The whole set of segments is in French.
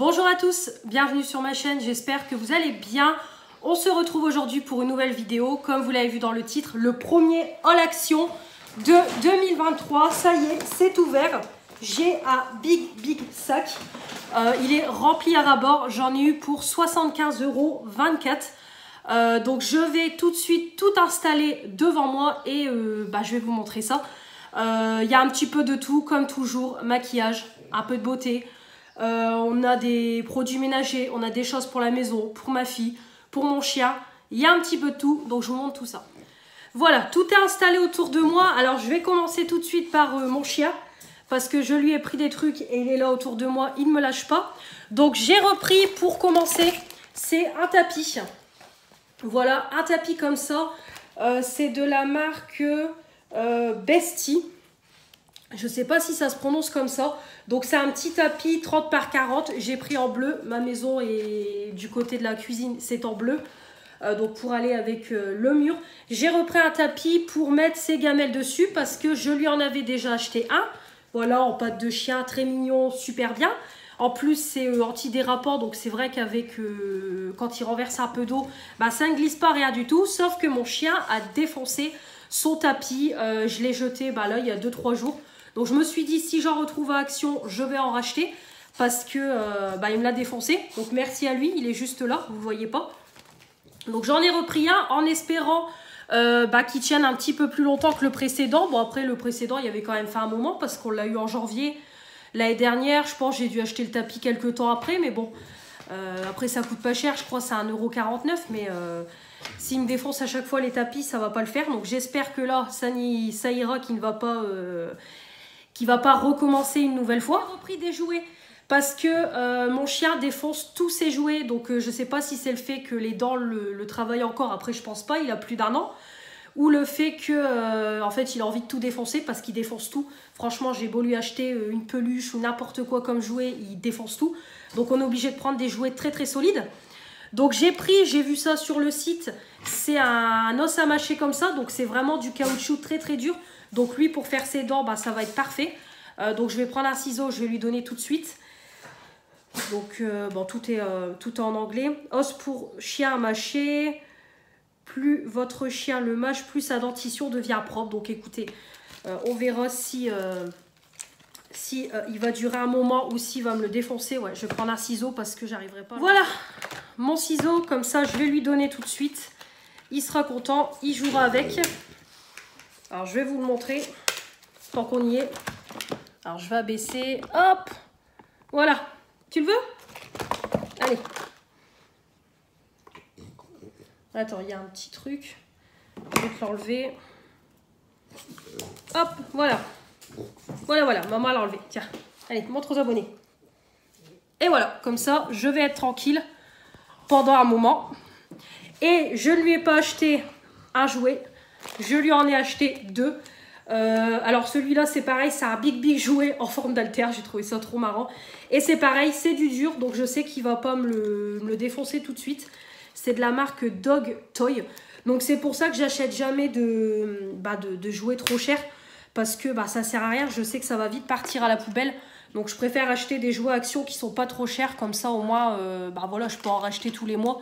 Bonjour à tous, bienvenue sur ma chaîne, j'espère que vous allez bien. On se retrouve aujourd'hui pour une nouvelle vidéo, comme vous l'avez vu dans le titre, le premier haul action de 2023. Ça y est, c'est ouvert. J'ai un big sac. Il est rempli à ras-bord, j'en ai eu pour 75,24 €. Donc je vais tout de suite tout installer devant moi et je vais vous montrer ça. Il y a un petit peu de tout, comme toujours, maquillage, un peu de beauté. On a des produits ménagers, on a des choses pour la maison, pour ma fille, pour mon chien. Il y a un petit peu de tout, donc je vous montre tout ça. Voilà, tout est installé autour de moi. Alors je vais commencer tout de suite par mon chien, parce que je lui ai pris des trucs et il est là autour de moi, il ne me lâche pas. Donc j'ai repris, pour commencer, c'est un tapis. Voilà, un tapis comme ça. C'est de la marque Bestie. Je ne sais pas si ça se prononce comme ça. Donc c'est un petit tapis 30 par 40. J'ai pris en bleu. Ma maison est du côté de la cuisine, c'est en bleu. Donc pour aller avec le mur. J'ai repris un tapis pour mettre ses gamelles dessus parce que je lui en avais déjà acheté un. Voilà, en pâte de chien, très mignon, super bien. En plus c'est antidérapant, donc c'est vrai qu'avec quand il renverse un peu d'eau, ça ne glisse pas, rien du tout. Sauf que mon chien a défoncé son tapis. Je l'ai jeté là il y a 2-3 jours. Donc je me suis dit, si j'en retrouve à Action, je vais en racheter. Parce que il me l'a défoncé. Donc merci à lui, il est juste là, vous ne voyez pas. Donc j'en ai repris un en espérant qu'il tienne un petit peu plus longtemps que le précédent. Bon après le précédent, il y avait quand même fait un moment parce qu'on l'a eu en janvier l'année dernière. Je pense que j'ai dû acheter le tapis quelques temps après. Mais bon, après ça coûte pas cher, je crois que c'est 1,49 €. Mais s'il me défonce à chaque fois les tapis, ça va pas le faire. Donc j'espère que là, ça ira, qu'il ne va pas... qui va pas recommencer une nouvelle fois. J'ai repris des jouets parce que mon chien défonce tous ses jouets. Donc je sais pas si c'est le fait que les dents le travaillent encore. Après je pense pas, il a plus d'1 an. Ou le fait que en fait il a envie de tout défoncer parce qu'il défonce tout. Franchement j'ai beau lui acheter une peluche ou n'importe quoi comme jouet, il défonce tout. Donc on est obligé de prendre des jouets très solides. Donc j'ai vu ça sur le site, c'est un os à mâcher comme ça. Donc c'est vraiment du caoutchouc très dur. Donc lui pour faire ses dents, ça va être parfait. Donc je vais prendre un ciseau, je vais lui donner tout de suite. Donc tout est en anglais. Os pour chien à mâcher. Plus votre chien le mâche, plus sa dentition devient propre. Donc écoutez, on verra si il va durer un moment ou s'il va me le défoncer. Ouais, je vais prendre un ciseau parce que j'arriverai pas. Voilà, mon ciseau, comme ça je vais lui donner tout de suite. Il sera content, il jouera avec. Alors je vais vous le montrer tant qu'on y est. Alors je vais abaisser, hop, voilà. Tu le veux? Allez. Attends, il y a un petit truc. Je vais te l'enlever. Hop, voilà. Voilà, maman l'a enlevé. Tiens, allez, montre aux abonnés. Et voilà, comme ça, je vais être tranquille pendant un moment. Et je ne lui ai pas acheté un jouet. Je lui en ai acheté 2. Alors celui-là, c'est pareil, c'est un big jouet en forme d'haltère. J'ai trouvé ça trop marrant. Et c'est pareil, c'est du dur. Donc je sais qu'il ne va pas me le défoncer tout de suite. C'est de la marque Dog Toy. Donc c'est pour ça que j'achète jamais de jouets trop chers. Parce que ça sert à rien. Je sais que ça va vite partir à la poubelle. Donc je préfère acheter des jouets Action qui sont pas trop chers. Comme ça au moins, voilà, je peux en racheter tous les mois.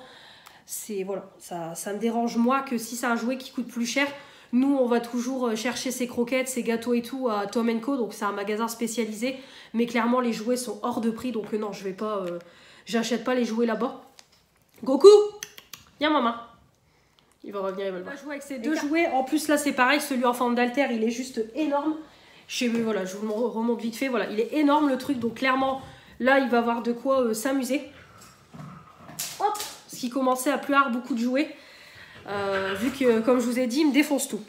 Voilà, ça me dérange moins que si c'est un jouet qui coûte plus cher. Nous, on va toujours chercher ses croquettes, ses gâteaux et tout à Tom & Co. Donc c'est un magasin spécialisé. Mais clairement, les jouets sont hors de prix. Donc non, je vais pas... j'achète pas les jouets là-bas. Goku, viens maman. Il va revenir, il va le voir. Je vais jouer avec ces 2 jouets. En plus là c'est pareil, celui en forme d'haltère, il est juste énorme. Voilà, je vous le remonte vite fait. Voilà, il est énorme le truc. Donc clairement, là il va avoir de quoi s'amuser. Hop, parce qu'il commençait à plus avoir beaucoup de jouets. Vu que, comme je vous ai dit, il me défonce tout.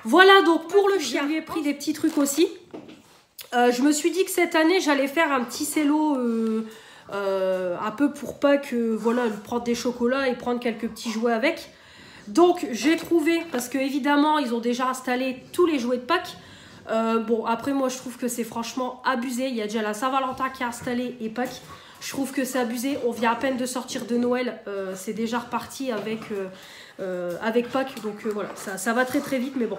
Voilà, donc pour le chien, je lui ai pris des petits trucs aussi. Je me suis dit que cette année, j'allais faire un petit cello... un peu pour Pâques, voilà, prendre des chocolats et prendre quelques petits jouets avec. Donc j'ai trouvé, parce que évidemment ils ont déjà installé tous les jouets de Pâques. Bon après moi je trouve que c'est franchement abusé. Il y a déjà la Saint-Valentin qui est installée et Pâques. Je trouve que c'est abusé. On vient à peine de sortir de Noël, c'est déjà reparti avec Pâques. Donc voilà, ça va très vite, mais bon.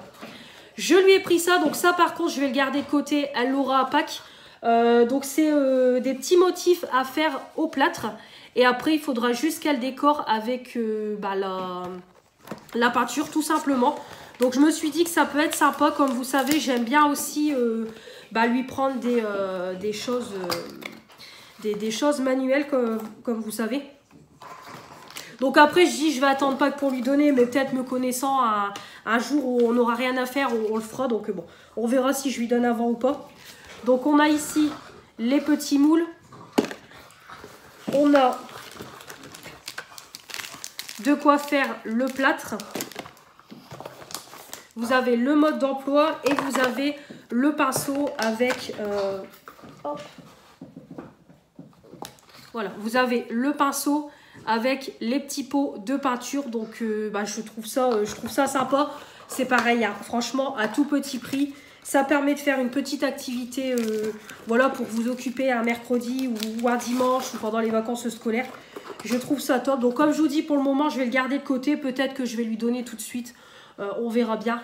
Je lui ai pris ça, donc ça par contre je vais le garder de côté. Elle l'aura à Pâques. Donc c'est des petits motifs à faire au plâtre. Et après il faudra juste qu'elle décore avec la peinture tout simplement. Donc je me suis dit que ça peut être sympa. Comme vous savez, j'aime bien aussi lui prendre des choses manuelles comme vous savez. Donc après je dis je vais attendre Pâques pour lui donner, mais peut-être me connaissant un jour où on n'aura rien à faire, on le fera. Donc bon, on verra si je lui donne avant ou pas. Donc on a ici les petits moules. On a de quoi faire le plâtre. Vous avez le mode d'emploi et vous avez le pinceau avec... voilà, vous avez le pinceau avec les petits pots de peinture. Donc je trouve ça sympa. C'est pareil, hein, franchement, à tout petit prix. Ça permet de faire une petite activité voilà, pour vous occuper un mercredi ou un dimanche ou pendant les vacances scolaires. Je trouve ça top. Donc comme je vous dis, pour le moment, je vais le garder de côté. Peut-être que je vais lui donner tout de suite. On verra bien.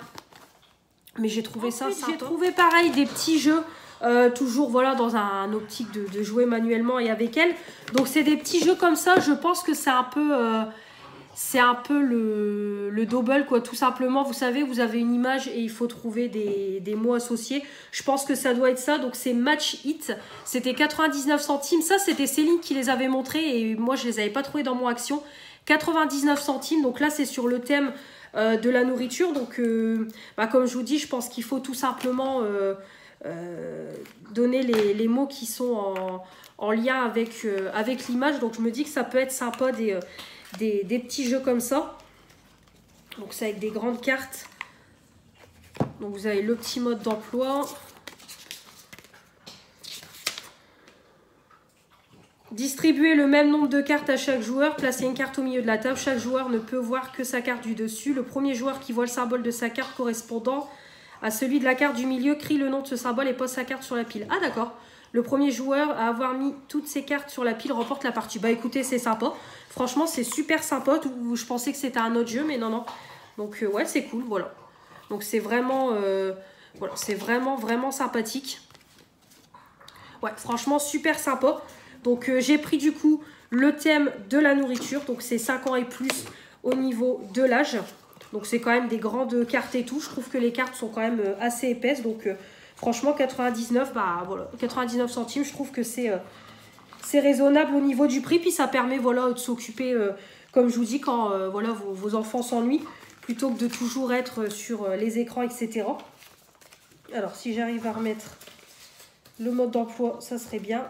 Mais j'ai trouvé ça sympa. J'ai trouvé pareil des petits jeux. Toujours voilà, dans un optique de jouer manuellement et avec elle. Donc c'est des petits jeux comme ça. Je pense que c'est un peu le double quoi, tout simplement. Vous savez, vous avez une image et il faut trouver des mots associés. Je pense que ça doit être ça. Donc c'est Match It. C'était 99 centimes. Ça c'était Céline qui les avait montrés et moi je les avais pas trouvés dans mon action. 99 centimes. Donc là c'est sur le thème de la nourriture. Donc comme je vous dis, je pense qu'il faut tout simplement donner les mots qui sont en lien avec l'image. Donc je me dis que ça peut être sympa des petits jeux comme ça. Donc c'est avec des grandes cartes. Donc vous avez le petit mode d'emploi. Distribuer le même nombre de cartes à chaque joueur. Placer une carte au milieu de la table. Chaque joueur ne peut voir que sa carte du dessus. Le premier joueur qui voit le symbole de sa carte correspondant à celui de la carte du milieu crie le nom de ce symbole et pose sa carte sur la pile. Ah d'accord. Le premier joueur à avoir mis toutes ses cartes sur la pile remporte la partie. Bah écoutez, c'est sympa. Franchement, c'est super sympa. Je pensais que c'était un autre jeu, mais non, non. Donc ouais, c'est cool, voilà. Donc c'est vraiment, voilà, c'est vraiment sympathique. Ouais, franchement, super sympa. Donc j'ai pris du coup le thème de la nourriture. Donc c'est 5 ans et plus au niveau de l'âge. Donc c'est quand même des grandes cartes et tout. Je trouve que les cartes sont quand même assez épaisses. Donc franchement 99, voilà, 99 centimes, je trouve que c'est raisonnable au niveau du prix. Puis ça permet voilà, de s'occuper, comme je vous dis, quand voilà, vos enfants s'ennuient, plutôt que de toujours être sur les écrans, etc. Alors si j'arrive à remettre le mode d'emploi, ça serait bien.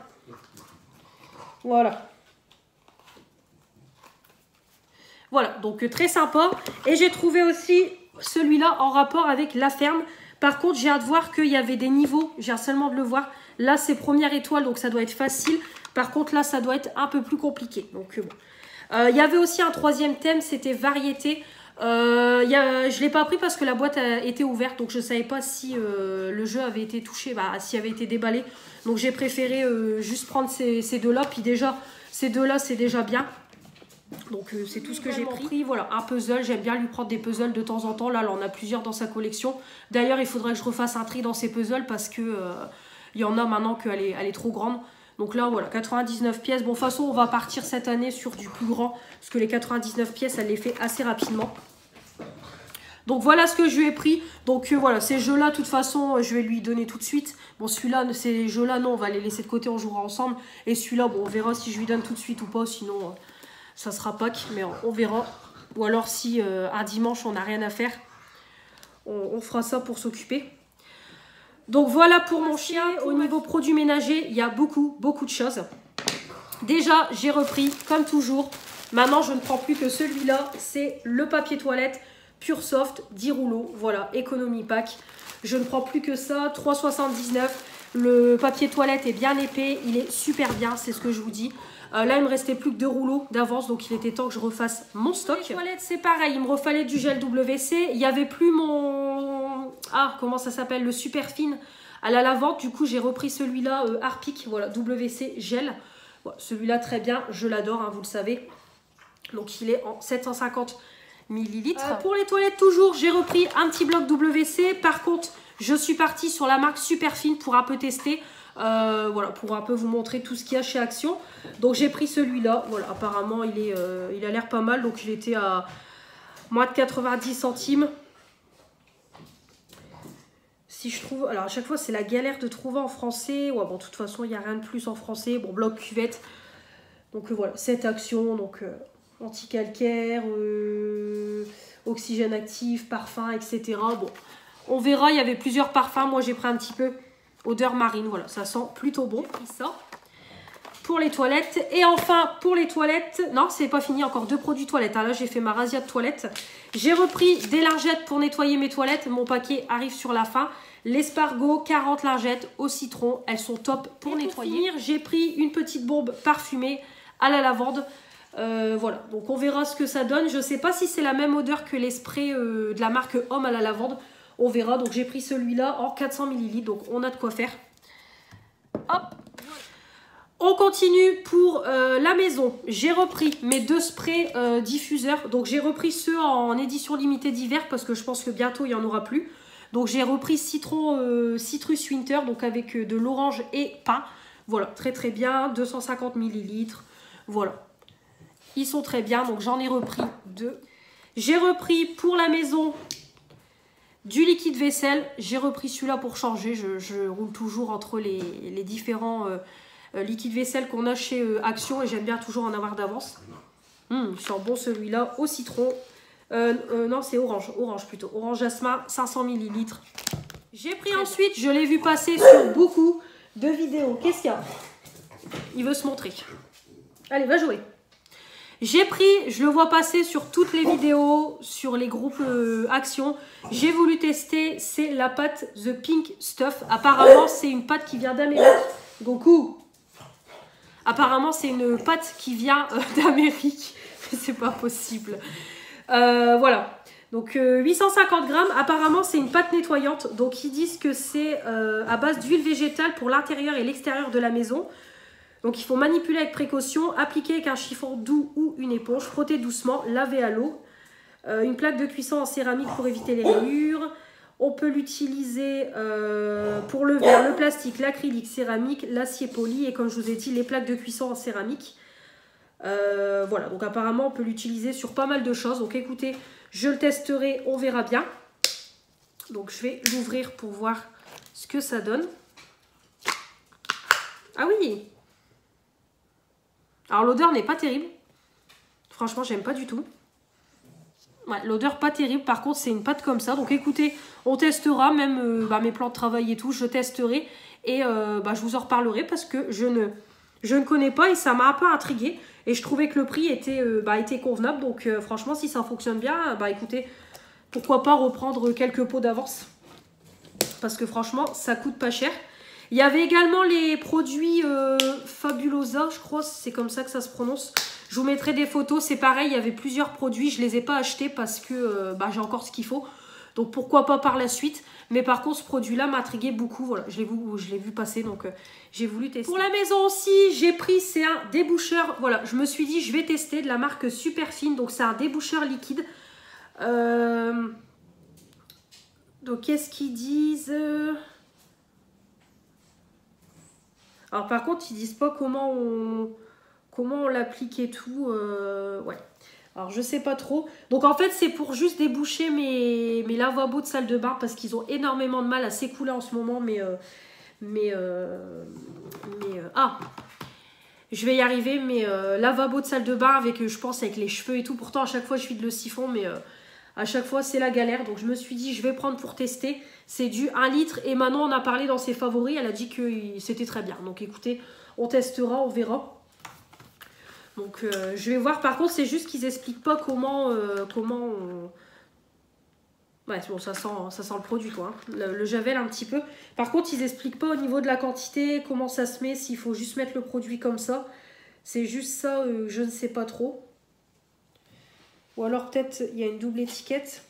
Voilà. Voilà, donc très sympa. Et j'ai trouvé aussi celui-là en rapport avec la ferme. Par contre, j'ai hâte de voir qu'il y avait des niveaux. J'ai hâte seulement de le voir. Là, c'est première étoile, donc ça doit être facile. Par contre, là, ça doit être un peu plus compliqué. Donc, bon. Il y avait aussi un troisième thème, c'était variété. Je ne l'ai pas pris parce que la boîte était ouverte. Donc, je ne savais pas si le jeu avait été touché, s'il avait été déballé. Donc, j'ai préféré juste prendre ces deux-là. Puis déjà, ces deux-là, c'est déjà bien. Donc c'est tout ce que j'ai pris. Voilà, un puzzle, j'aime bien lui prendre des puzzles de temps en temps. Là, on a plusieurs dans sa collection. D'ailleurs, il faudrait que je refasse un tri dans ces puzzles parce que il y en a maintenant qu'elle est trop grande. Donc là, voilà, 99 pièces. Bon, de toute façon, on va partir cette année sur du plus grand parce que les 99 pièces, elle les fait assez rapidement. Donc voilà ce que je lui ai pris. Donc voilà, ces jeux-là, de toute façon, je vais lui donner tout de suite. Bon, celui-là, ces jeux-là, non, on va les laisser de côté, on jouera ensemble. Et celui-là, bon, on verra si je lui donne tout de suite ou pas, sinon... ça sera Pâques, mais on verra. Ou alors si un dimanche on n'a rien à faire, on fera ça pour s'occuper. Donc voilà pour mon chien. Au niveau produits ménagers, il y a beaucoup de choses. Déjà, j'ai repris, comme toujours. Maintenant, je ne prends plus que celui-là. C'est le papier toilette Pure Soft, 10 rouleaux. Voilà, économie pack. Je ne prends plus que ça, 3,79 €. Le papier toilette est bien épais, il est super bien, c'est ce que je vous dis. Là, il me restait plus que 2 rouleaux d'avance, donc il était temps que je refasse mon stock. Les toilettes, c'est pareil, il me refallait du gel WC. Il n'y avait plus mon... Ah, comment ça s'appelle? Le super fine à la lavande. Du coup, j'ai repris celui-là, Harpic, voilà, WC gel. Voilà, celui-là, très bien, je l'adore, hein, vous le savez. Donc, il est en 750 ml. Pour les toilettes, toujours, j'ai repris un petit bloc WC. Par contre, Je suis partie sur la marque Superfine pour un peu tester. Voilà, pour un peu vous montrer tout ce qu'il y a chez Action. Donc j'ai pris celui-là. Voilà, apparemment il a l'air pas mal. Donc il était à moins de 90 centimes. Si je trouve... Alors à chaque fois c'est la galère de trouver en français. Ouais, bon de toute façon il n'y a rien de plus en français. Bon, bloc cuvette. Donc voilà, cette Action. Donc anti-calcaire, oxygène actif, parfum, etc. Bon, on verra, il y avait plusieurs parfums. Moi j'ai pris un petit peu odeur marine. Voilà, ça sent plutôt bon. J'ai pris ça pour les toilettes. Et enfin pour les toilettes, non c'est pas fini, encore 2 produits toilettes. Là j'ai fait ma razzia de toilettes. J'ai repris des lingettes pour nettoyer mes toilettes. Mon paquet arrive sur la fin. L'espargot, 40 lingettes au citron. Elles sont top pour nettoyer. Pour finir, j'ai pris une petite bombe parfumée à la lavande. Voilà, donc on verra ce que ça donne. Je sais pas si c'est la même odeur que les sprays de la marque Homme à la lavande. On verra. Donc j'ai pris celui-là en 400 ml. Donc on a de quoi faire. Hop. On continue pour la maison. J'ai repris mes 2 sprays diffuseurs. Donc j'ai repris ceux en édition limitée d'hiver parce que je pense que bientôt il n'y en aura plus. Donc j'ai repris citron citrus winter, donc avec de l'orange et pain. Voilà, très très bien. 250 ml. Voilà. Ils sont très bien, donc j'en ai repris 2. J'ai repris pour la maison du liquide vaisselle. J'ai repris celui-là pour changer. Je roule toujours entre les différents liquides vaisselle qu'on a chez Action. Et j'aime bien toujours en avoir d'avance. Il sent bon celui-là au citron. Non, c'est orange. Orange plutôt. Orange jasmin, 500 ml. J'ai pris ensuite, je l'ai vu passer sur beaucoup de vidéos. Qu'est-ce qu'il y a? Il veut se montrer. Allez, va jouer. J'ai pris, je le vois passer sur toutes les vidéos, sur les groupes Action. J'ai voulu tester, c'est la pâte The Pink Stuff. Apparemment, c'est une pâte qui vient d'Amérique. Goku. Apparemment, c'est une pâte qui vient d'Amérique. C'est pas possible. Voilà. Donc, 850 grammes. Apparemment, c'est une pâte nettoyante. Donc, ils disent que c'est à base d'huile végétale pour l'intérieur et l'extérieur de la maison. Donc il faut manipuler avec précaution, appliquer avec un chiffon doux ou une éponge, frotter doucement, laver à l'eau. Une plaque de cuisson en céramique pour éviter les rayures. On peut l'utiliser pour le verre, le plastique, l'acrylique, céramique, l'acier poli et comme je vous ai dit, les plaques de cuisson en céramique. Voilà, donc apparemment on peut l'utiliser sur pas mal de choses. Donc écoutez, je le testerai, on verra bien. Donc je vais l'ouvrir pour voir ce que ça donne. Ah oui! Alors l'odeur n'est pas terrible. Franchement, j'aime pas du tout. Ouais, l'odeur pas terrible. Par contre, c'est une pâte comme ça. Donc écoutez, on testera. Même mes plans de travail et tout, je testerai. Et je vous en reparlerai parce que je ne connais pas et ça m'a un peu intriguée. Et je trouvais que le prix était convenable. Donc franchement, si ça fonctionne bien, écoutez, pourquoi pas reprendre quelques pots d'avance. Parce que franchement, ça coûte pas cher. Il y avait également les produits Fabulosa, je crois, c'est comme ça que ça se prononce. Je vous mettrai des photos, c'est pareil, il y avait plusieurs produits. Je ne les ai pas achetés parce que j'ai encore ce qu'il faut. Donc pourquoi pas par la suite. Mais par contre, ce produit-là m'intriguait beaucoup. Voilà, je l'ai vu passer, donc j'ai voulu tester. Pour la maison aussi, j'ai pris, c'est un déboucheur. Voilà, je me suis dit, je vais tester de la marque Superfine. Donc c'est un déboucheur liquide. Donc qu'est-ce qu'ils disent ? Alors par contre, ils disent pas comment on l'applique et tout. Ouais. Alors je sais pas trop. Donc en fait, c'est pour juste déboucher mes lavabos de salle de bain parce qu'ils ont énormément de mal à s'écouler en ce moment. Je vais y arriver. Mais lavabo de salle de bain avec, je pense, avec les cheveux et tout. Pourtant, à chaque fois, je vide le siphon, mais à chaque fois, c'est la galère. Donc je me suis dit, je vais prendre pour tester. C'est du 1 litre et Manon en a parlé dans ses favoris. Elle a dit que c'était très bien. Donc écoutez, on testera, on verra. Donc je vais voir. Par contre, c'est juste qu'ils n'expliquent pas comment on... Ouais, bon, ça sent le produit, quoi. Hein. Le javel un petit peu. Par contre, ils n'expliquent pas au niveau de la quantité, comment ça se met, s'il faut juste mettre le produit comme ça. C'est juste ça, je ne sais pas trop. Ou alors peut-être il y a une double étiquette.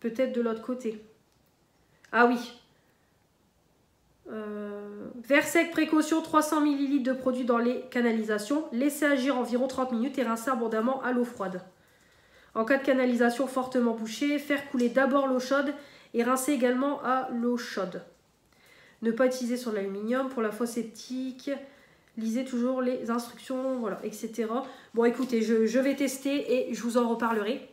Peut-être de l'autre côté. Ah oui. Verre sec, précaution, 300 ml de produit dans les canalisations. Laissez agir environ 30 minutes et rincer abondamment à l'eau froide. En cas de canalisation fortement bouchée, faire couler d'abord l'eau chaude et rincer également à l'eau chaude. Ne pas utiliser sur l'aluminium pour la fosse septique. Lisez toujours les instructions, voilà, etc. Bon, écoutez, je vais tester et je vous en reparlerai.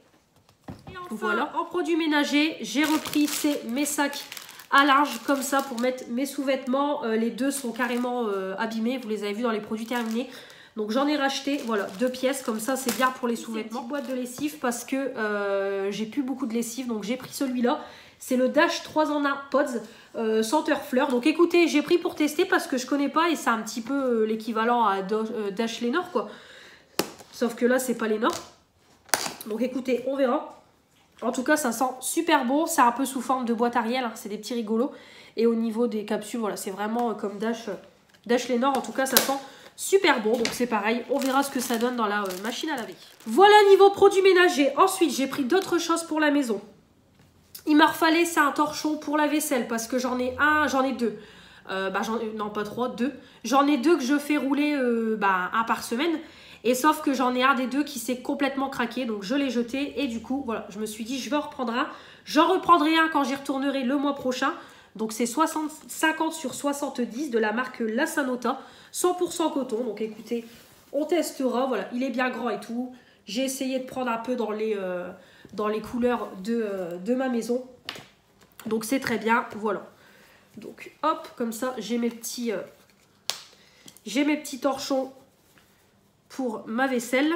Et enfin, voilà, en produits ménagers, j'ai repris mes sacs à linge comme ça pour mettre mes sous-vêtements. Les deux sont carrément abîmés, vous les avez vus dans les produits terminés. Donc j'en ai racheté, voilà, 2 pièces, comme ça c'est bien pour les sous-vêtements. Boîte de lessive parce que j'ai plus beaucoup de lessive, donc j'ai pris celui-là. C'est le Dash 3 en 1 Pods senteur fleur. Donc écoutez, j'ai pris pour tester parce que je connais pas et c'est un petit peu l'équivalent à Dash Lénore quoi. Sauf que là c'est pas Lénore. Donc écoutez, on verra. En tout cas ça sent super bon, c'est un peu sous forme de boîte Ariel, hein. C'est des petits rigolos. Et au niveau des capsules, voilà, c'est vraiment comme Dash Lénore. En tout cas ça sent super bon, donc c'est pareil, on verra ce que ça donne dans la machine à laver. Voilà niveau produits ménagers. Ensuite j'ai pris d'autres choses pour la maison. Il m'a refallé, c'est un torchon pour la vaisselle parce que j'en ai deux. Non, pas 3, 2. J'en ai 2 que je fais rouler un par semaine. Et sauf que j'en ai un des 2 qui s'est complètement craqué. Donc je l'ai jeté et du coup, voilà, je me suis dit je vais en reprendre un. J'en reprendrai un quand j'y retournerai le mois prochain. Donc c'est 50 sur 70 de la marque La Sanota. 100% coton. Donc écoutez, on testera. Voilà, il est bien grand et tout. J'ai essayé de prendre un peu dans les couleurs de ma maison. Donc c'est très bien, voilà. Donc hop, comme ça, j'ai mes petits torchons pour ma vaisselle.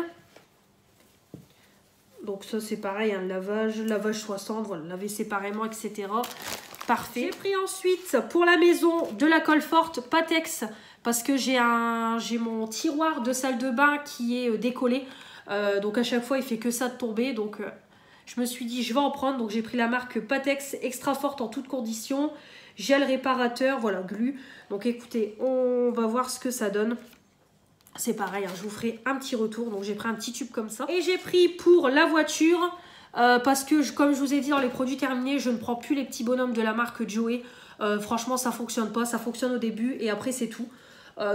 Donc ça c'est pareil, hein, lavage 60, voilà, laver séparément, etc. Parfait. J'ai pris ensuite pour la maison de la colle forte Patex parce que j'ai mon tiroir de salle de bain qui est décollé. Donc à chaque fois il fait que ça de tomber, donc je me suis dit je vais en prendre. Donc j'ai pris la marque Patex extra forte en toutes conditions, gel réparateur, voilà, glu. Donc écoutez, on va voir ce que ça donne. C'est pareil, hein, je vous ferai un petit retour. Donc j'ai pris un petit tube comme ça. Et j'ai pris pour la voiture parce que comme je vous ai dit dans les produits terminés, je ne prends plus les petits bonhommes de la marque Joey. Franchement ça fonctionne pas, ça fonctionne au début et après c'est tout.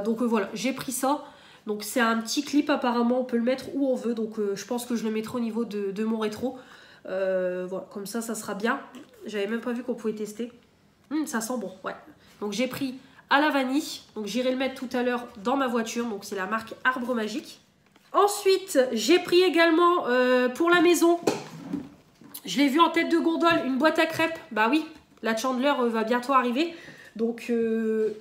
Donc voilà, j'ai pris ça. Donc c'est un petit clip apparemment, on peut le mettre où on veut. Donc je pense que je le mettrai au niveau de mon rétro. Voilà, comme ça sera bien. J'avais même pas vu qu'on pouvait tester. Ça sent bon, ouais. Donc j'ai pris à la vanille. Donc j'irai le mettre tout à l'heure dans ma voiture. Donc c'est la marque Arbre Magique. Ensuite, j'ai pris également pour la maison. Je l'ai vu en tête de gondole, une boîte à crêpes. Bah oui, la Chandler va bientôt arriver. Donc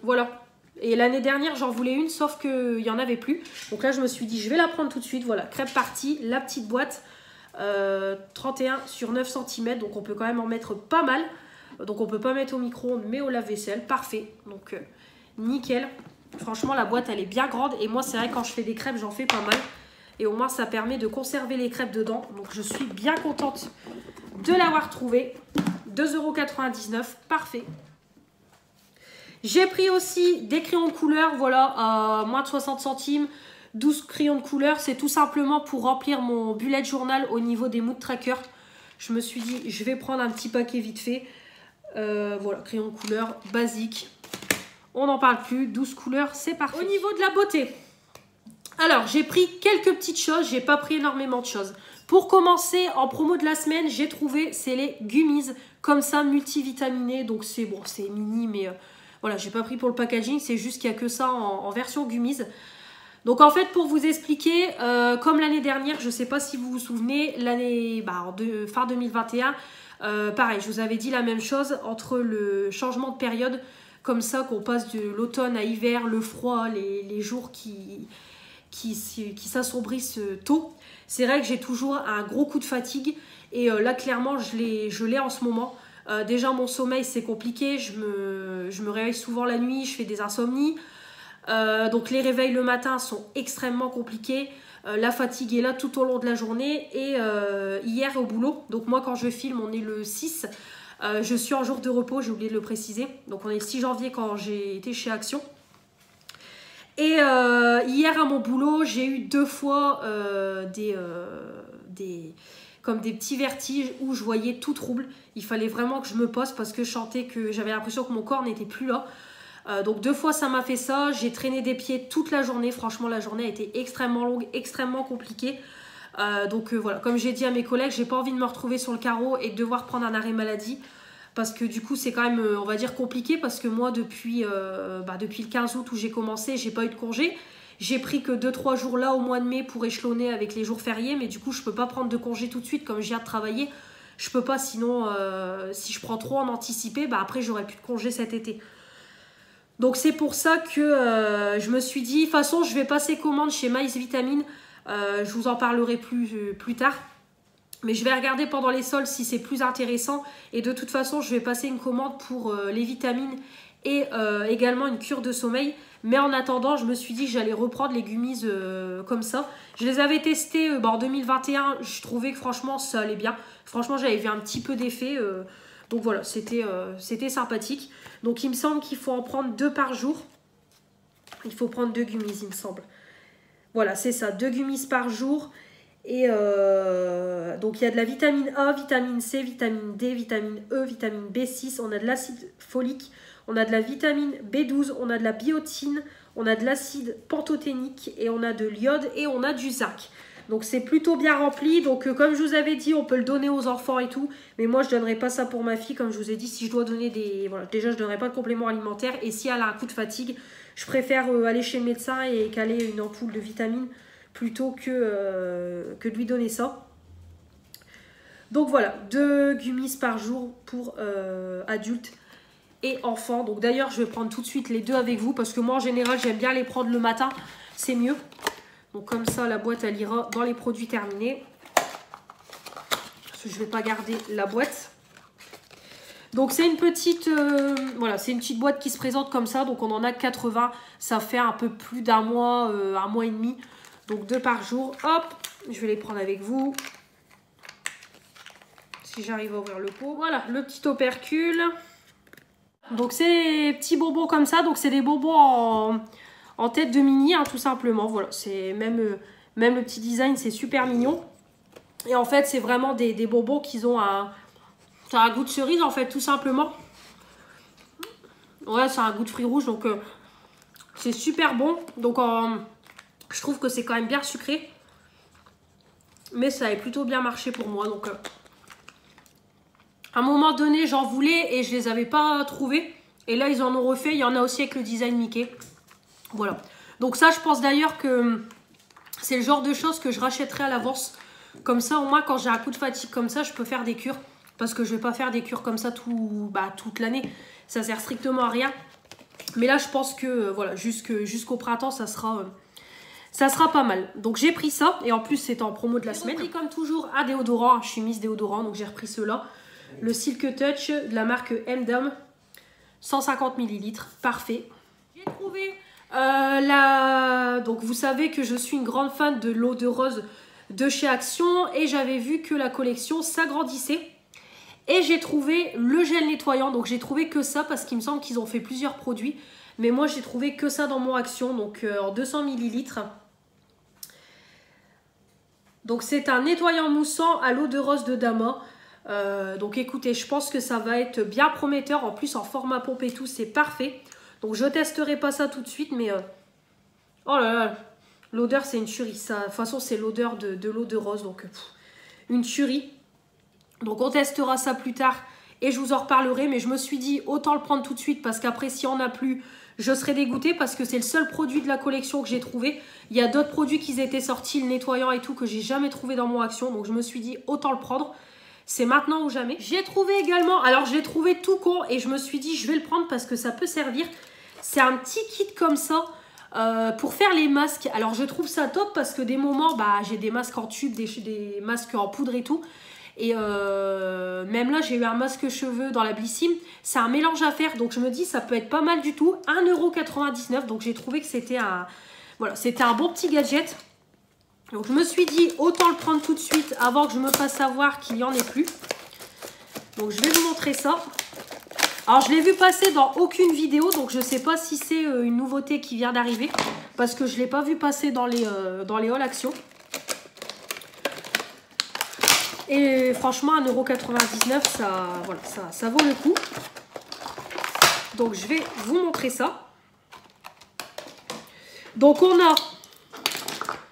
voilà. Et l'année dernière, j'en voulais une, sauf qu'il n'y en avait plus. Donc là, je me suis dit, je vais la prendre tout de suite. Voilà, crêpe partie, la petite boîte. 31 sur 9 cm. Donc on peut quand même en mettre pas mal. Donc on peut pas mettre au micro-ondes, mais au lave-vaisselle. Parfait. Donc nickel. Franchement, la boîte, elle est bien grande. Et moi, c'est vrai, quand je fais des crêpes, j'en fais pas mal. Et au moins, ça permet de conserver les crêpes dedans. Donc je suis bien contente de l'avoir trouvé. 2,99 €. Parfait. J'ai pris aussi des crayons de couleur, voilà, à moins de 60 centimes, 12 crayons de couleur. C'est tout simplement pour remplir mon bullet journal au niveau des mood trackers. Je me suis dit, je vais prendre un petit paquet vite fait. Voilà, crayons de couleur basique. On n'en parle plus, 12 couleurs, c'est parfait. Au niveau de la beauté, alors j'ai pris quelques petites choses, j'ai pas pris énormément de choses. Pour commencer, en promo de la semaine, j'ai trouvé, c'est les gummies, comme ça, multivitaminés. Donc c'est bon, c'est mini, mais... voilà, j'ai pas pris pour le packaging, c'est juste qu'il n'y a que ça en version gummies. Donc en fait, pour vous expliquer, comme l'année dernière, je sais pas si vous vous souvenez, l'année fin 2021, pareil, je vous avais dit la même chose entre le changement de période, comme ça qu'on passe de l'automne à hiver, le froid, les jours qui s'assombrissent tôt. C'est vrai que j'ai toujours un gros coup de fatigue et là clairement je l'ai en ce moment. Déjà mon sommeil c'est compliqué, je me réveille souvent la nuit, je fais des insomnies, donc les réveils le matin sont extrêmement compliqués, la fatigue est là tout au long de la journée et hier au boulot, donc moi quand je filme on est le 6, je suis en jour de repos, j'ai oublié de le préciser, donc on est le 6 janvier quand j'ai été chez Action. Et hier à mon boulot j'ai eu 2 fois comme des petits vertiges où je voyais tout trouble. Il fallait vraiment que je me pose parce que je sentais que j'avais l'impression que mon corps n'était plus là. Donc 2 fois ça m'a fait ça. J'ai traîné des pieds toute la journée. Franchement la journée a été extrêmement longue, extrêmement compliquée. Donc voilà, comme j'ai dit à mes collègues, j'ai pas envie de me retrouver sur le carreau et de devoir prendre un arrêt maladie. parce que du coup c'est quand même, on va dire, compliqué, parce que moi depuis le 15 août où j'ai commencé, j'ai pas eu de congé. J'ai pris que 2-3 jours là au mois de mai pour échelonner avec les jours fériés, mais du coup je peux pas prendre de congé tout de suite comme je viens de travailler. Je peux pas, sinon si je prends trop en anticipé, après j'aurai plus de congé cet été. Donc c'est pour ça que je me suis dit, de toute façon je vais passer commande chez Maïs Vitamine, je vous en parlerai plus tard. Mais je vais regarder pendant les soldes si c'est plus intéressant. Et de toute façon, je vais passer une commande pour les vitamines et également une cure de sommeil. Mais en attendant, je me suis dit que j'allais reprendre les gummies comme ça. Je les avais testées en 2021. Je trouvais que franchement, ça allait bien. Franchement, j'avais vu un petit peu d'effet. Donc voilà, c'était sympathique. Donc il me semble qu'il faut en prendre 2 par jour. Il faut prendre 2 gummies, il me semble. Voilà, c'est ça, 2 gummies par jour. Et donc il y a de la vitamine A, vitamine C, vitamine D, vitamine E, vitamine B6, on a de l'acide folique, on a de la vitamine B12, on a de la biotine, on a de l'acide pantothénique et on a de l'iode et on a du zinc. Donc c'est plutôt bien rempli. Donc comme je vous avais dit, on peut le donner aux enfants et tout. Mais moi je ne donnerai pas ça pour ma fille. Comme je vous ai dit, si je dois donner des... Voilà, déjà je ne donnerai pas de compléments alimentaires. Et si elle a un coup de fatigue, je préfère aller chez le médecin et caler une ampoule de vitamines plutôt que de lui donner ça. Donc voilà, 2 gummies par jour pour adultes et enfants. Donc d'ailleurs, je vais prendre tout de suite les 2 avec vous parce que moi en général, j'aime bien les prendre le matin, c'est mieux. Donc comme ça, la boîte, elle ira dans les produits terminés. Parce que je ne vais pas garder la boîte. Donc c'est une petite voilà, c'est une petite boîte qui se présente comme ça. Donc on en a 80, ça fait un peu plus d'un mois, un mois et demi. Donc 2 par jour, hop, je vais les prendre avec vous. Si j'arrive à ouvrir le pot. Voilà, le petit opercule. Donc c'est des petits bonbons comme ça. Donc c'est des bonbons en tête de mini, hein, tout simplement. Voilà, c'est même le petit design, c'est super mignon. Et en fait, c'est vraiment des bonbons qui ont ça a un goût de cerise, en fait, tout simplement. Ouais, ça a un goût de fruits rouges, donc c'est super bon. Donc je trouve que c'est quand même bien sucré. Mais ça avait plutôt bien marché pour moi. Donc à un moment donné, j'en voulais et je les avais pas trouvés. Et là, ils en ont refait. Il y en a aussi avec le design Mickey. Voilà. Donc ça, je pense d'ailleurs que c'est le genre de choses que je rachèterai à l'avance. Comme ça, au moins, quand j'ai un coup de fatigue comme ça, je peux faire des cures. Parce que je vais pas faire des cures comme ça toute l'année. Ça sert strictement à rien. Mais là, je pense que voilà, jusqu'au printemps, ça sera pas mal. Donc j'ai pris ça. Et en plus, c'est en promo de la semaine. J'ai pris comme toujours un déodorant. Je suis Miss Déodorant. Donc j'ai repris ceux-là. Le Silk Touch de la marque M&M. 150 ml. Parfait. J'ai trouvé donc vous savez que je suis une grande fan de l'eau de rose de chez Action. Et j'avais vu que la collection s'agrandissait. Et j'ai trouvé le gel nettoyant. Donc j'ai trouvé que ça parce qu'il me semble qu'ils ont fait plusieurs produits. Mais moi j'ai trouvé que ça dans mon Action. Donc en 200 ml. Donc c'est un nettoyant moussant à l'eau de rose de Dama. Donc écoutez, je pense que ça va être bien prometteur. En plus en format pompe et tout, c'est parfait. Donc je testerai pas ça tout de suite. Mais oh là là, l'odeur c'est une tuerie. Ça, de toute façon c'est l'odeur de l'eau de rose. Donc une tuerie. Donc on testera ça plus tard et je vous en reparlerai. Mais je me suis dit autant le prendre tout de suite parce qu'après si on n'a plus, je serai dégoûtée parce que c'est le seul produit de la collection que j'ai trouvé. Il y a d'autres produits qui étaient sortis, le nettoyant et tout, que j'ai jamais trouvé dans mon Action. Donc je me suis dit autant le prendre. C'est maintenant ou jamais. J'ai trouvé également, alors je l'ai trouvé tout con et je me suis dit je vais le prendre parce que ça peut servir. C'est un petit kit comme ça pour faire les masques. Alors je trouve ça top parce que des moments, j'ai des masques en tube, des masques en poudre et tout. Et même là, j'ai eu un masque cheveux dans la Blissim. C'est un mélange à faire. Donc, je me dis, ça peut être pas mal du tout. 1,99 €. Donc, j'ai trouvé que c'était un bon petit gadget. Donc, je me suis dit, autant le prendre tout de suite avant que je me fasse savoir qu'il n'y en ait plus. Donc, je vais vous montrer ça. Alors, je l'ai vu passer dans aucune vidéo. Donc, je ne sais pas si c'est une nouveauté qui vient d'arriver. Parce que je ne l'ai pas vu passer dans les All Action. Et franchement, 1,99 €, ça vaut le coup. Donc, je vais vous montrer ça. Donc, on a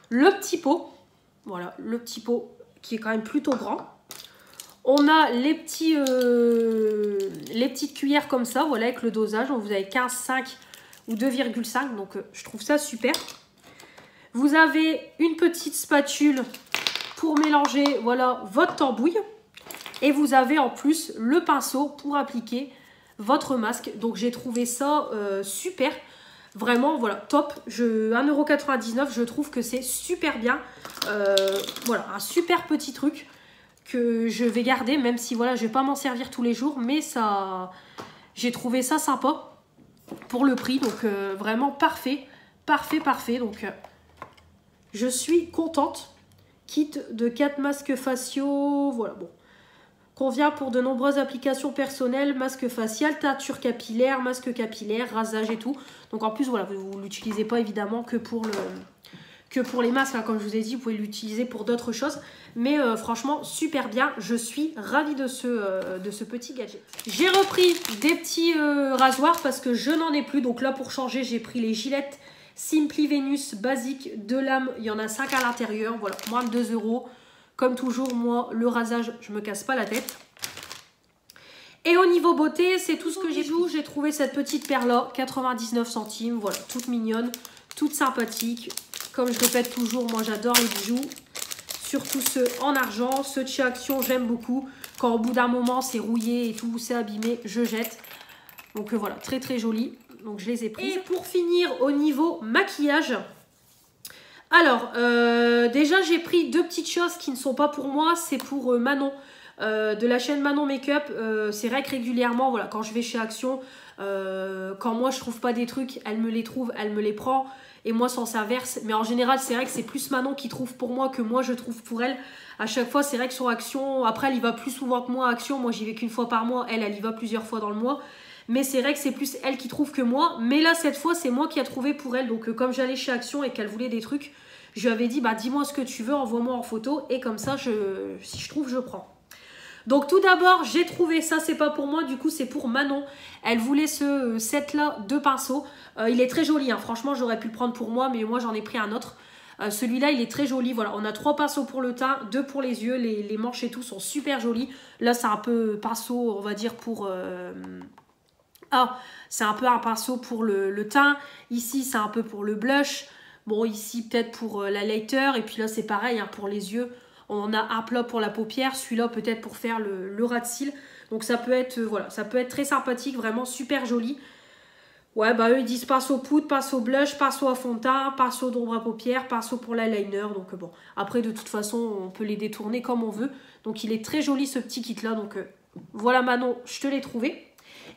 le petit pot. Voilà, le petit pot qui est quand même plutôt grand. On a les petites cuillères comme ça, voilà, avec le dosage. Donc vous avez 15, 5 ou 2,5. Donc je trouve ça super. Vous avez une petite spatule pour mélanger, voilà, votre tambouille. Et vous avez en plus le pinceau pour appliquer votre masque. Donc j'ai trouvé ça super. Vraiment, voilà, top. 1,99 €, je trouve que c'est super bien. Voilà, un super petit truc que je vais garder, même si voilà, je vais pas m'en servir tous les jours. Mais ça, j'ai trouvé ça sympa pour le prix. Donc vraiment parfait, parfait, parfait. Donc je suis contente. Kit de 4 masques faciaux, voilà, bon. Convient pour de nombreuses applications personnelles, masque facial, teinture capillaire, masque capillaire, rasage et tout. Donc en plus, voilà, vous ne l'utilisez pas évidemment que pour les masques, hein. Comme je vous ai dit, vous pouvez l'utiliser pour d'autres choses. Mais franchement, super bien. Je suis ravie de ce petit gadget. J'ai repris des petits rasoirs parce que je n'en ai plus. Donc là, pour changer, j'ai pris les Gillette Simply Venus basique de lame. Il y en a 5 à l'intérieur. Voilà, moins de 2 €. Comme toujours, moi, le rasage, je me casse pas la tête. Et au niveau beauté, c'est tout ce que j'ai pris. J'ai trouvé cette petite perle-là, 99 centimes. Voilà, toute mignonne, toute sympathique. Comme je répète toujours, moi, j'adore les bijoux. Surtout ceux en argent. Ceux de chez Action, j'aime beaucoup. Quand au bout d'un moment, c'est rouillé et tout, c'est abîmé, je jette. Donc voilà, très très joli. Donc je les ai prises. Et pour finir, au niveau maquillage... Alors, déjà, j'ai pris 2 petites choses qui ne sont pas pour moi. C'est pour Manon, de la chaîne Manon Make-up. C'est vrai que régulièrement, voilà, quand je vais chez Action, quand moi, je trouve pas des trucs, elle me les trouve, elle me les prend. Et moi, sans s'inverse. Mais en général, c'est vrai que c'est plus Manon qui trouve pour moi que moi, je trouve pour elle. À chaque fois, c'est vrai que sur Action, après, elle y va plus souvent que moi à Action. Moi, j'y vais qu'une fois par mois. Elle y va plusieurs fois dans le mois. Mais c'est vrai que c'est plus elle qui trouve que moi. Mais là, cette fois, c'est moi qui a trouvé pour elle. Donc, comme j'allais chez Action et qu'elle voulait des trucs, je lui avais dit, bah, dis-moi ce que tu veux, envoie-moi en photo. Et comme ça, si je trouve, je prends. Donc, tout d'abord, j'ai trouvé ça. C'est pas pour moi, du coup, c'est pour Manon. Elle voulait ce set-là de pinceaux. Il est très joli, hein. Franchement, j'aurais pu le prendre pour moi, mais moi, j'en ai pris un autre. Celui-là, il est très joli. Voilà, on a 3 pinceaux pour le teint, 2 pour les yeux. Les manches et tout sont super jolis. Là, c'est un peu pinceau, on va dire, pour... c'est un peu un pinceau pour le teint. Ici, c'est un peu pour le blush. Bon, ici, peut-être pour la lighter. Et puis là, c'est pareil, hein, pour les yeux. On a un plat pour la paupière. Celui-là, peut-être pour faire le ras de cils. Donc, ça peut être, voilà, ça peut être très sympathique. Vraiment super joli. Ouais, bah eux, ils disent pinceau poudre, pinceau blush, pinceau à fond de teint, pinceau d'ombre à paupières, pinceau pour l'eyeliner. Donc, bon, après, de toute façon, on peut les détourner comme on veut. Donc, il est très joli, ce petit kit-là. Donc, voilà, Manon, je te l'ai trouvé.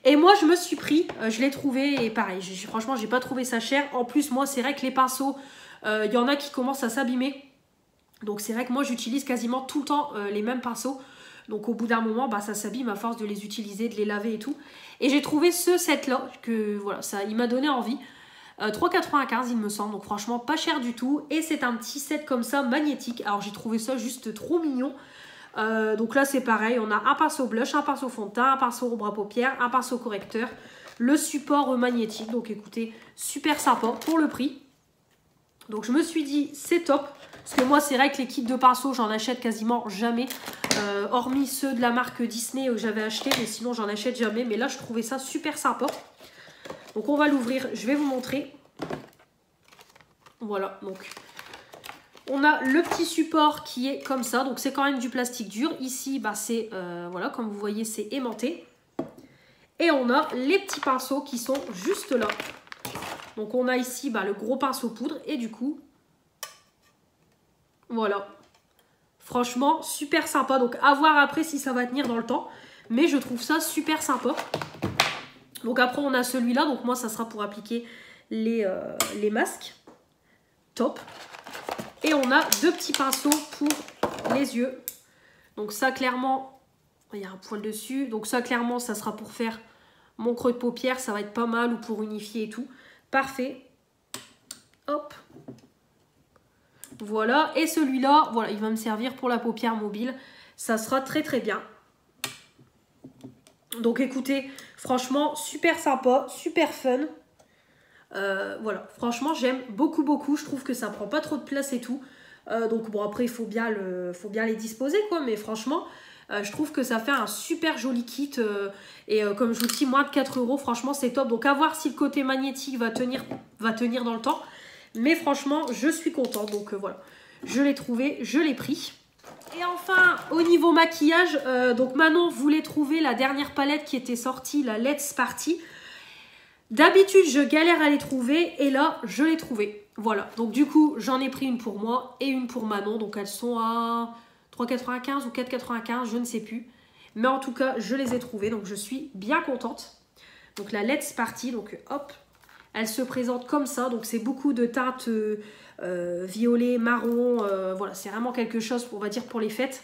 Et moi, je me suis pris, je l'ai trouvé, et pareil, franchement, j'ai pas trouvé ça cher. En plus, moi, c'est vrai que les pinceaux, il y en a qui commencent à s'abîmer. Donc, c'est vrai que moi, j'utilise quasiment tout le temps les mêmes pinceaux. Donc, au bout d'un moment, bah, ça s'abîme à force de les utiliser, de les laver et tout. Et j'ai trouvé ce set-là, que voilà, ça, il m'a donné envie. 3,95 il me semble, donc franchement, pas cher du tout. Et c'est un petit set comme ça, magnétique. Alors, j'ai trouvé ça juste trop mignon. Donc là c'est pareil, on a un pinceau blush, un pinceau fond de teint, un pinceau ombre à paupières, un pinceau correcteur, le support magnétique. Donc écoutez, super sympa pour le prix. Donc je me suis dit c'est top, parce que moi c'est vrai que les kits de pinceaux j'en achète quasiment jamais, hormis ceux de la marque Disney que j'avais acheté, mais sinon j'en achète jamais. Mais là je trouvais ça super sympa. Donc on va l'ouvrir, je vais vous montrer. Voilà, donc... On a le petit support qui est comme ça, donc c'est quand même du plastique dur. Ici, bah, c'est, voilà, comme vous voyez, c'est aimanté. Et on a les petits pinceaux qui sont juste là. Donc on a ici bah, le gros pinceau poudre et du coup, voilà. Franchement, super sympa. Donc à voir après si ça va tenir dans le temps. Mais je trouve ça super sympa. Donc après, on a celui-là. Donc moi, ça sera pour appliquer les masques. Top. Et on a 2 petits pinceaux pour les yeux. Donc ça clairement, il y a un poil dessus. Donc ça clairement, ça sera pour faire mon creux de paupière. Ça va être pas mal ou pour unifier et tout. Parfait. Hop. Voilà. Et celui-là, voilà, il va me servir pour la paupière mobile. Ça sera très très bien. Donc écoutez, franchement, super sympa, super fun. Voilà, franchement j'aime beaucoup beaucoup, je trouve que ça prend pas trop de place et tout, donc bon après il faut bien les disposer quoi, mais franchement Je trouve que ça fait un super joli kit. Comme je vous dis, moins de 4 €, franchement, c'est top. Donc, à voir si le côté magnétique va tenir dans le temps. Mais franchement, je suis contente. Donc, voilà. Je l'ai trouvé, je l'ai pris. Et enfin, au niveau maquillage, donc Manon voulait trouver la dernière palette qui était sortie, la Let's Party. D'habitude, je galère à les trouver et là, je l'ai trouvée. Voilà, donc du coup, j'en ai pris une pour moi et une pour Manon. Donc elles sont à 3,95 ou 4,95, je ne sais plus. Mais en tout cas, je les ai trouvées, donc je suis bien contente. Donc la Let's Party, donc hop, elle se présente comme ça. Donc c'est beaucoup de teintes violet, marron. Voilà, c'est vraiment quelque chose, on va dire, pour les fêtes.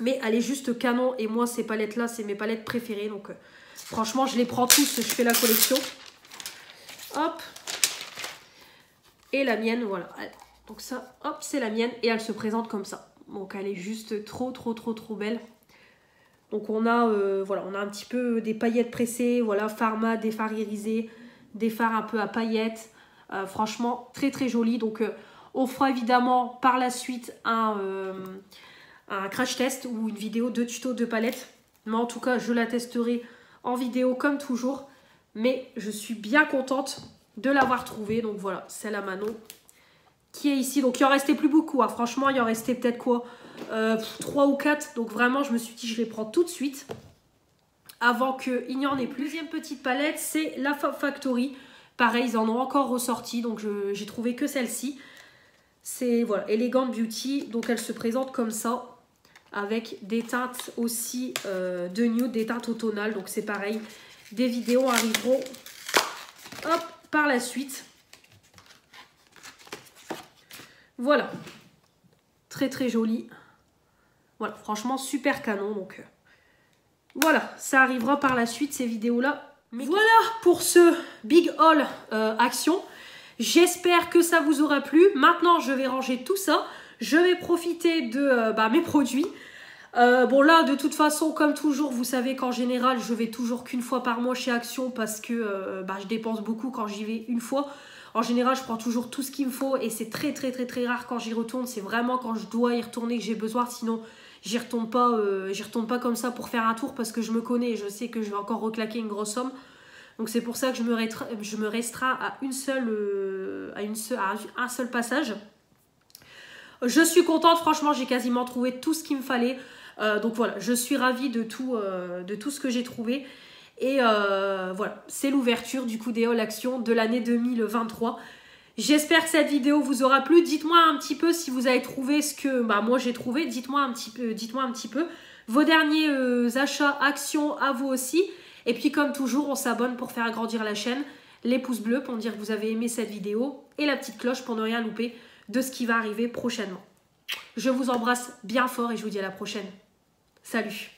Mais elle est juste canon et moi, ces palettes-là, c'est mes palettes préférées. Donc franchement, je les prends tous, je fais la collection. Hop. Et la mienne, voilà. Donc ça, hop, c'est la mienne. Et elle se présente comme ça. Donc elle est juste trop belle. Donc on a, voilà, on a un petit peu des paillettes pressées. Voilà, Pharma, des fards irisés, des fards un peu à paillettes. Franchement, très joli. Donc on fera évidemment par la suite un crash test ou une vidéo de tuto de palette. Mais en tout cas, je la testerai en vidéo comme toujours. Mais je suis bien contente de l'avoir trouvée. Donc voilà, c'est la Manon qui est ici. Donc il en restait plus beaucoup. Hein. Franchement, il en restait peut-être quoi 3 ou 4. Donc vraiment, je me suis dit, je les prends tout de suite avant qu'il n'y en ait plus. Deuxième petite palette, c'est la Fab Factory. Pareil, ils en ont encore ressorti. Donc j'ai trouvé que celle-ci. C'est voilà, Elegant Beauty. Donc elle se présente comme ça. Avec des teintes aussi de nude, des teintes automnales. Donc c'est pareil. Des vidéos arriveront hop, par la suite. Voilà. Très joli. Voilà, franchement super canon. Donc voilà, ça arrivera par la suite ces vidéos-là. Mais voilà pour ce big haul action. J'espère que ça vous aura plu. Maintenant, je vais ranger tout ça. Je vais profiter de mes produits. Bon là, de toute façon, comme toujours, vous savez qu'en général, je vais toujours qu'une fois par mois chez Action parce que je dépense beaucoup quand j'y vais une fois. En général, je prends toujours tout ce qu'il me faut et c'est très rare quand j'y retourne. C'est vraiment quand je dois y retourner que j'ai besoin. Sinon, j'y retourne pas comme ça pour faire un tour parce que je me connais et je sais que je vais encore reclaquer une grosse somme. Donc c'est pour ça que je me restreins à un seul passage. Je suis contente, franchement, j'ai quasiment trouvé tout ce qu'il me fallait. Donc voilà, je suis ravie de tout ce que j'ai trouvé. Et voilà, c'est l'ouverture du coup des haul action de l'année 2023. J'espère que cette vidéo vous aura plu. Dites-moi un petit peu si vous avez trouvé ce que moi j'ai trouvé. Dites-moi un petit peu vos derniers achats actions à vous aussi. Et puis comme toujours, on s'abonne pour faire agrandir la chaîne. Les pouces bleus pour me dire que vous avez aimé cette vidéo. Et la petite cloche pour ne rien louper de ce qui va arriver prochainement. Je vous embrasse bien fort et je vous dis à la prochaine. Salut!